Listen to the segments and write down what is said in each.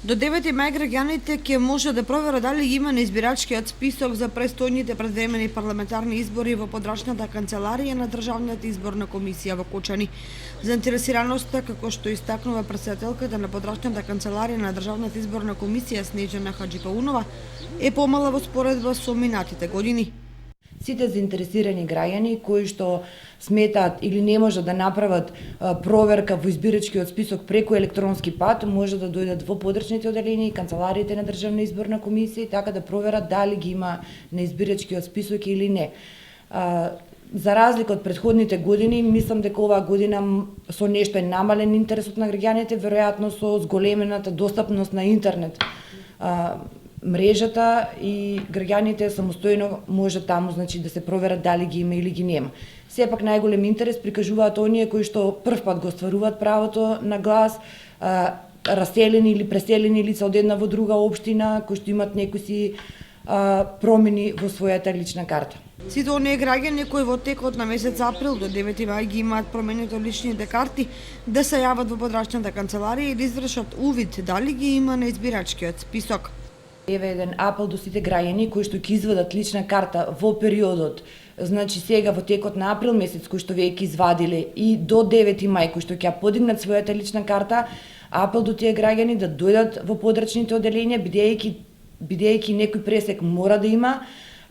До 9 мај граѓаните ќе може да проверат дали ги има на избирачкиот список за престојните предвремени парламентарни избори во подрачната канцеларија на Државната изборна комисија во Кочани. Заинтересираноста, како што истакнува претседателката на подрачната канцеларија на Државната изборна комисија Снежана Хаџипаунова, е помала во споредба со минатите години. Сите заинтересирани граѓани кои што сметаат или не можат да направат проверка во избирачкиот список преку електронски пат, може да дојдат во подрачните оделенија и канцелариите на Државна изборна комисија и така да проверат дали ги има на избирачкиот список или не. За разлика од претходните години, мислам дека оваа година со нешто е намален интересот на граѓаните, веројатно со зголемената достапност на интернет мрежата и граѓаните самостојно може таму да се проверат дали ги има или ги нема. Сепак најголем интерес прикажуваат оние кои што прв пат го остваруваат правото на глас, раселени или преселени лица од една во друга општина, кои што имат некои си промени во својата лична карта. Сите оние граѓани кои во текот на месец април до 9 мај ги имаат променето личните карти да се јават во подрачната канцеларија и да извршат увид дали ги има на избирачкиот список. Еве еден апел до сите граѓани кои што ќе извадат лична карта во периодот, значи сега во текот на април месец кои што веќе извадиле и до 9 мај кои што ќе ја подигнат својата лична карта, апел до тие граѓани да дојдат во подрачните оделенија бидејќи некој пресек мора да има.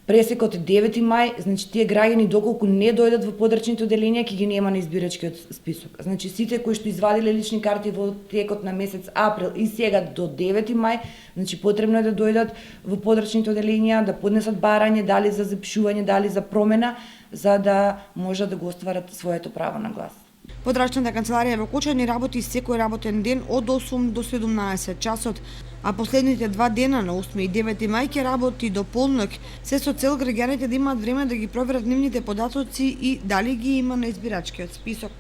Пресекот е 9 мај, значи тие граѓани доколку не дојдат во подрачните оделенија ќе ги нема на избирачкиот список. Значи сите кои што извадиле лични карти во текот на месец април и сега до 9 мај, значи потребно е да дојдат во подрачните оделенија, да поднесат барање дали за запишување, дали за промена, за да можат да го остварат своето право на глас. Подрачната канцеларија во Кочани работи секој работен ден од 8 до 17 часот, а последните 2 дена на 8 и 9 мај ќе работи до полнок, се со цел граѓаните да имаат време да ги проверат нивните податоци и дали ги има на избирачкиот список.